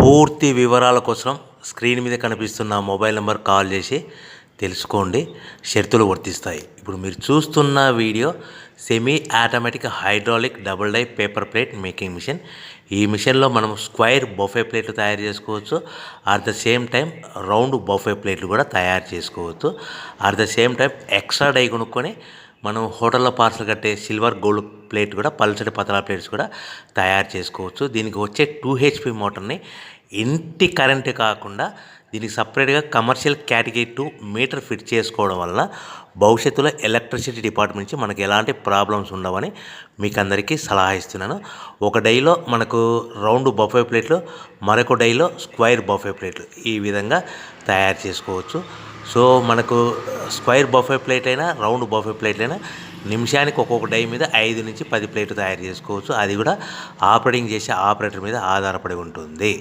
పూర్తి వివరాల కోసం స్క్రీన్ మీద కనిపిస్తున్న మొబైల్ నెంబర్ కాల్ చేసి తెలుసుకోండి. షరతులు వర్తిస్తాయి. ఇప్పుడు మీరు చూస్తున్న video semi automatic hydraulic double die paper plate making machine. ఈ మిషన్లో మనం స్క్వైర్ బఫే ప్లేట్లు తయారు చేసుకోవచ్చు. At the same time round buffet ప్లేట్లు కూడా తయారు చేసుకోవచ్చు. At the same time extra die కొనుక్కొని మనం హోటల్లో పార్సల్ కట్టే సిల్వర్ గోల్డ్ ప్లేట్ కూడా పల్చటి పతలా ప్లేట్స్ కూడా తయారు చేసుకోవచ్చు. దీనికి వచ్చే 2 HP మోటార్ని ఇంటి కరెంటు కాకుండా దీనికి సపరేట్గా కమర్షియల్ కేటగిరీ 2 మీటర్ ఫిట్ చేసుకోవడం వల్ల భవిష్యత్తులో ఎలక్ట్రిసిటీ డిపార్ట్మెంట్ నుంచి మనకి ఎలాంటి ప్రాబ్లమ్స్ ఉండవని మీకు అందరికీ సలహా ఇస్తున్నాను. ఒక డైలో మనకు రౌండ్ బఫే ప్లేట్లు, మరొక డైలో స్క్వైర్ బఫే ప్లేట్లు ఈ విధంగా తయారు చేసుకోవచ్చు. సో మనకు స్క్వైర్ బఫే ప్లేట్ అయినా రౌండ్ బఫే ప్లేట్ అయినా నిమిషానికి ఒక్కొక్క డై మీద 5 నుంచి 10 ప్లేట్లు తయారు చేసుకోవచ్చు. అది కూడా ఆపరేటింగ్ చేసే ఆపరేటర్ మీద ఆధారపడి ఉంటుంది.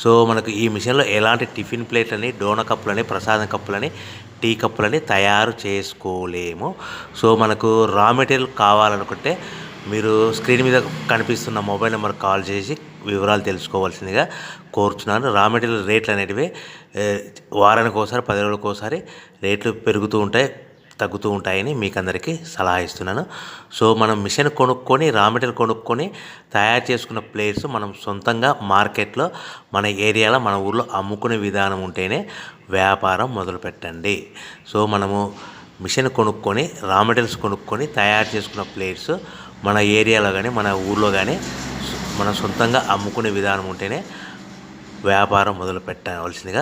సో మనకు ఈ మిషన్లో ఎలాంటి టిఫిన్ ప్లేట్లని, డోనా కప్పులని, ప్రసాదం కప్పులని, టీ కప్పులని తయారు చేసుకోలేము. సో మనకు రా మెటీరియల్ కావాలనుకుంటే మీరు స్క్రీన్ మీద కనిపిస్తున్న మొబైల్ నెంబర్ కాల్ చేసి వివరాలు తెలుసుకోవాల్సిందిగా కోరుచున్నాను. రా మెటీరియల్ రేట్లు అనేటివి వారానికి ఒకసారి, 10 రోజులకు ఒకసారి రేట్లు పెరుగుతూ ఉంటాయి, తగ్గుతూ ఉంటాయని మీకు అందరికీ సలహా ఇస్తున్నాను. సో మనం మిషన్ కొనుక్కొని, రా మెటీరియల్ కొనుక్కొని తయారు చేసుకున్న ప్లేట్స్ మనం సొంతంగా మార్కెట్లో మన ఏరియాలో, మన ఊర్లో అమ్ముకునే విధానం ఉంటేనే వ్యాపారం మొదలుపెట్టండి. సో మనము మిషన్ కొనుక్కొని, రా మెటీరియల్స్ కొనుక్కొని తయారు చేసుకున్న ప్లేట్స్ మన ఏరియాలో కానీ, మన ఊర్లో కానీ మనం సొంతంగా అమ్ముకునే విధానం ఉంటేనే వ్యాపారం మొదలు పెట్టవలసిందిగా